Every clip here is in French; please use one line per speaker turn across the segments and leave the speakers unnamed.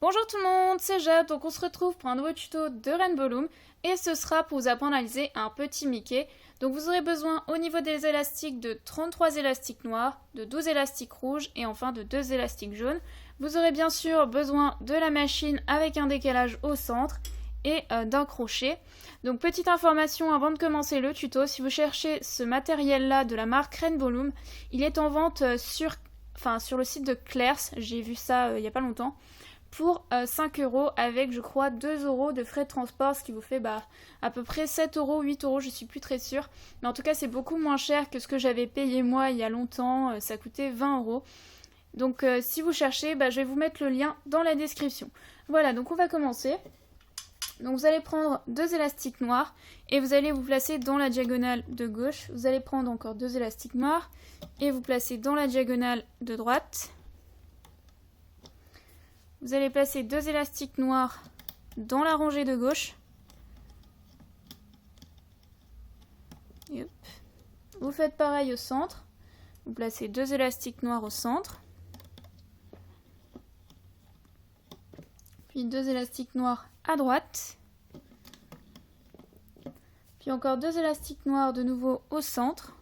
Bonjour tout le monde, c'est Jade, donc on se retrouve pour un nouveau tuto de Rainbow Loom et ce sera pour vous apprendre à réaliser un petit Mickey. Donc vous aurez besoin au niveau des élastiques de 33 élastiques noirs, de 12 élastiques rouges et enfin de 2 élastiques jaunes. Vous aurez bien sûr besoin de la machine avec un décalage au centre et d'un crochet. Donc petite information avant de commencer le tuto, si vous cherchez ce matériel là de la marque Rainbow Loom, il est en vente sur le site de Claire's, j'ai vu ça il n'y a pas longtemps, pour 5 € avec je crois 2 € de frais de transport, ce qui vous fait à peu près 7 €, 8 €, je suis plus très sûre. Mais en tout cas c'est beaucoup moins cher que ce que j'avais payé moi il y a longtemps, ça coûtait 20 €. Donc si vous cherchez, je vais vous mettre le lien dans la description. Voilà, donc on va commencer. Donc vous allez prendre 2 élastiques noirs et vous allez vous placer dans la diagonale de gauche. Vous allez prendre encore 2 élastiques noirs et vous placer dans la diagonale de droite. Vous allez placer 2 élastiques noirs dans la rangée de gauche. Et hop. Vous faites pareil au centre. Vous placez 2 élastiques noirs au centre. Puis 2 élastiques noirs à droite. Puis encore 2 élastiques noirs de nouveau au centre.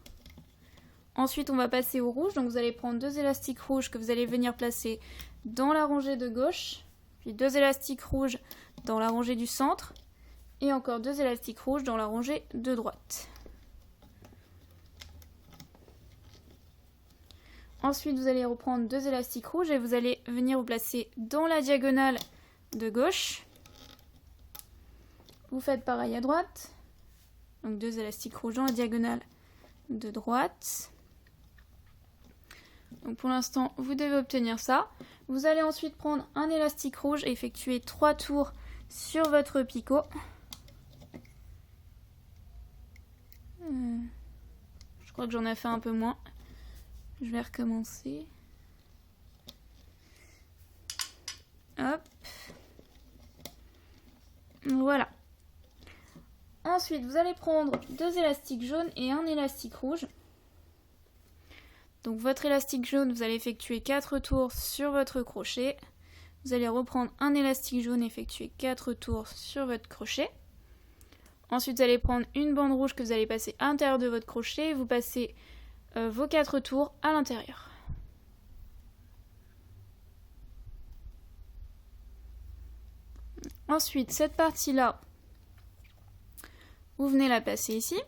Ensuite on va passer au rouge, donc vous allez prendre 2 élastiques rouges que vous allez venir placer dans la rangée de gauche, puis 2 élastiques rouges dans la rangée du centre, et encore 2 élastiques rouges dans la rangée de droite. Ensuite vous allez reprendre 2 élastiques rouges et vous allez venir vous placer dans la diagonale de gauche. Vous faites pareil à droite, donc 2 élastiques rouges dans la diagonale de droite. Donc pour l'instant, vous devez obtenir ça. Vous allez ensuite prendre un élastique rouge et effectuer 3 tours sur votre picot. Je crois que j'en ai fait un peu moins. Je vais recommencer. Hop. Voilà. Ensuite, vous allez prendre 2 élastiques jaunes et un élastique rouge. Donc votre élastique jaune, vous allez effectuer 4 tours sur votre crochet. Vous allez reprendre un élastique jaune et effectuer 4 tours sur votre crochet. Ensuite, vous allez prendre une bande rouge que vous allez passer à l'intérieur de votre crochet et vous passez vos 4 tours à l'intérieur. Ensuite, cette partie-là, vous venez la placer ici,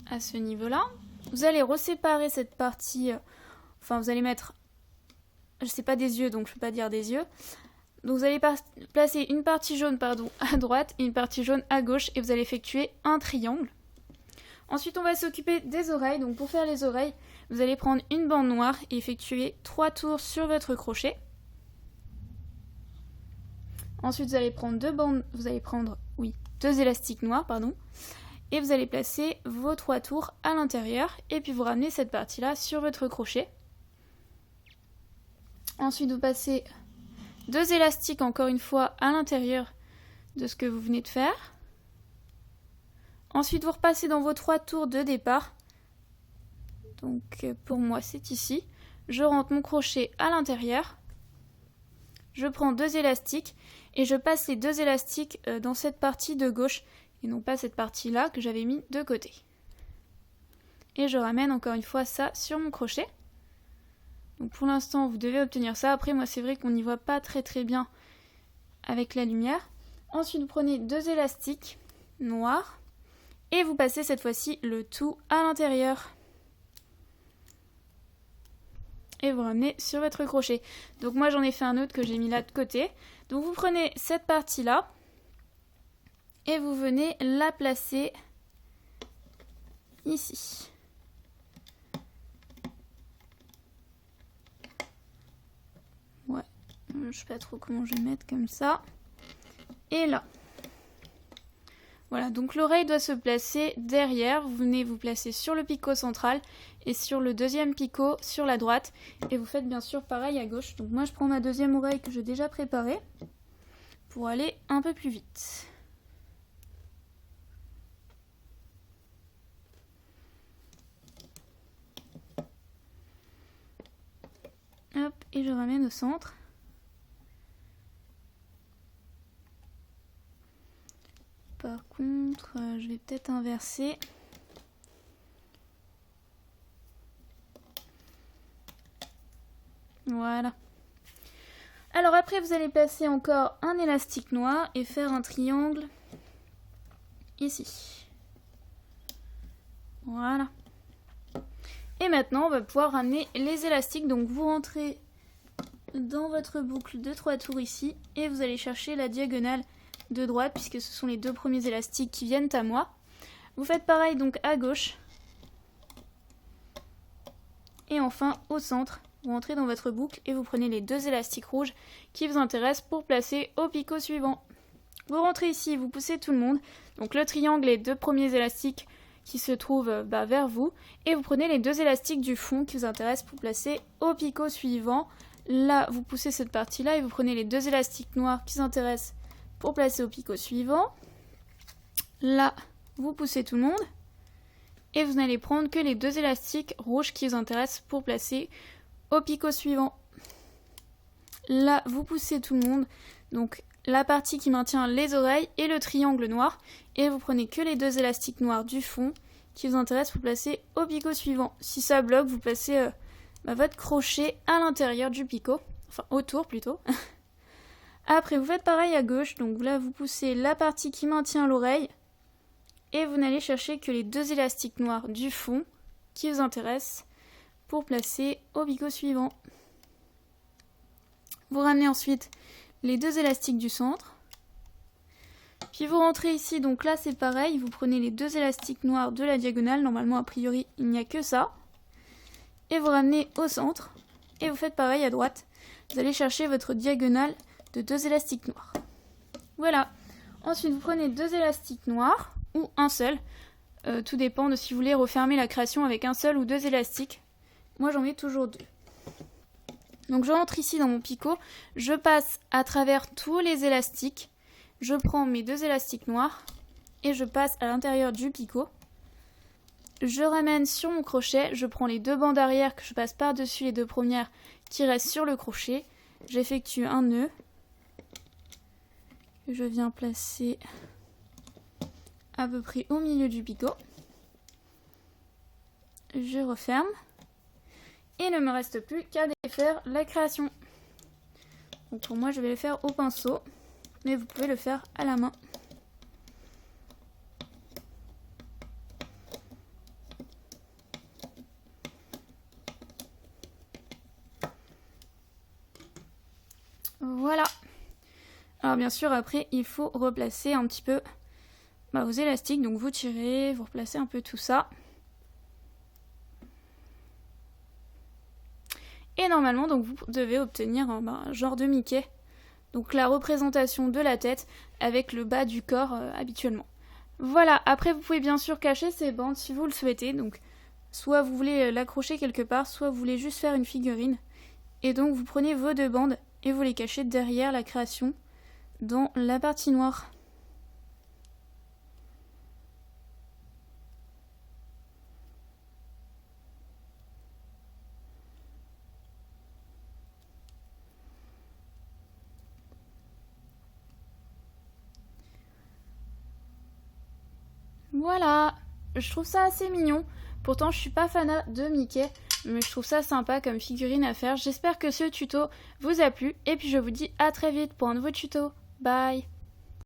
à ce niveau-là. Vous allez reséparer cette partie, vous allez mettre, je sais pas des yeux, donc je peux pas dire des yeux. Donc vous allez placer une partie jaune à droite et une partie jaune à gauche et vous allez effectuer un triangle. Ensuite on va s'occuper des oreilles, donc pour faire les oreilles, vous allez prendre une bande noire et effectuer 3 tours sur votre crochet. Ensuite vous allez prendre 2 élastiques noirs, et vous allez placer vos 3 tours à l'intérieur et puis vous ramenez cette partie-là sur votre crochet. Ensuite, vous passez 2 élastiques encore une fois à l'intérieur de ce que vous venez de faire. Ensuite, vous repassez dans vos 3 tours de départ. Donc pour moi, c'est ici. Je rentre mon crochet à l'intérieur. Je prends 2 élastiques et je passe les 2 élastiques dans cette partie de gauche et non pas cette partie-là que j'avais mis de côté. Et je ramène encore une fois ça sur mon crochet. Donc pour l'instant, vous devez obtenir ça. Après, moi, c'est vrai qu'on n'y voit pas très bien avec la lumière. Ensuite, vous prenez 2 élastiques noirs et vous passez cette fois-ci le tout à l'intérieur. Et vous ramenez sur votre crochet. Donc moi, j'en ai fait un autre que j'ai mis là de côté. Donc vous prenez cette partie-là et vous venez la placer ici. Ouais, je sais pas trop comment je vais mettre comme ça. Et là. Voilà, donc l'oreille doit se placer derrière. Vous venez vous placer sur le picot central et sur le deuxième picot sur la droite. Et vous faites bien sûr pareil à gauche. Donc moi je prends ma deuxième oreille que j'ai déjà préparée pour aller un peu plus vite. Hop, et je ramène au centre. par contre, je vais peut-être inverser. Voilà. Alors après, vous allez placer encore un élastique noir et faire un triangle ici. Voilà. Et maintenant, on va pouvoir ramener les élastiques. Donc vous rentrez dans votre boucle de 3 tours ici et vous allez chercher la diagonale de droite puisque ce sont les 2 premiers élastiques qui viennent à moi. Vous faites pareil donc à gauche. Et enfin au centre, vous rentrez dans votre boucle et vous prenez les 2 élastiques rouges qui vous intéressent pour placer au picot suivant. Vous rentrez ici, vous poussez tout le monde. Donc le triangle, les 2 premiers élastiques qui se trouvent vers vous. Et vous prenez les 2 élastiques du fond qui vous intéressent pour placer au picot suivant. Là, vous poussez cette partie-là et vous prenez les 2 élastiques noirs qui vous intéressent pour placer au picot suivant. Là, vous poussez tout le monde. Et vous n'allez prendre que les 2 élastiques rouges qui vous intéressent pour placer au picot suivant. Là, vous poussez tout le monde. Donc, la partie qui maintient les oreilles et le triangle noir. Et vous prenez que les 2 élastiques noirs du fond qui vous intéressent pour placer au picot suivant. Si ça bloque, vous placez votre crochet à l'intérieur du picot. Enfin, autour plutôt. Après, vous faites pareil à gauche. Donc là, vous poussez la partie qui maintient l'oreille. Et vous n'allez chercher que les 2 élastiques noirs du fond qui vous intéressent pour placer au picot suivant. Vous ramenez ensuite les 2 élastiques du centre. Puis vous rentrez ici, donc là c'est pareil, vous prenez les 2 élastiques noirs de la diagonale, normalement a priori il n'y a que ça. Et vous ramenez au centre, et vous faites pareil à droite. Vous allez chercher votre diagonale de 2 élastiques noirs. Voilà. Ensuite vous prenez 2 élastiques noirs, ou un seul. Tout dépend de si vous voulez refermer la création avec un seul ou 2 élastiques. Moi j'en mets toujours 2. Donc je rentre ici dans mon picot, je passe à travers tous les élastiques, je prends mes 2 élastiques noirs et je passe à l'intérieur du picot. Je ramène sur mon crochet, je prends les 2 bandes arrière que je passe par-dessus les 2 premières qui restent sur le crochet. J'effectue un nœud que je viens placer à peu près au milieu du picot. Je referme. Et il ne me reste plus qu'à défaire la création. Donc pour moi, je vais le faire au pinceau, mais vous pouvez le faire à la main. Voilà. Alors bien sûr, après, il faut replacer un petit peu vos élastiques. Donc vous tirez, vous replacez un peu tout ça. Et normalement, donc, vous devez obtenir un genre de Mickey. Donc la représentation de la tête avec le bas du corps habituellement. Voilà, après vous pouvez bien sûr cacher ces bandes si vous le souhaitez. Donc soit vous voulez l'accrocher quelque part, soit vous voulez juste faire une figurine. Et donc vous prenez vos 2 bandes et vous les cachez derrière la création dans la partie noire. Voilà, je trouve ça assez mignon. Pourtant, je suis pas fanat de Mickey, mais je trouve ça sympa comme figurine à faire. J'espère que ce tuto vous a plu et puis je vous dis à très vite pour un nouveau tuto. Bye!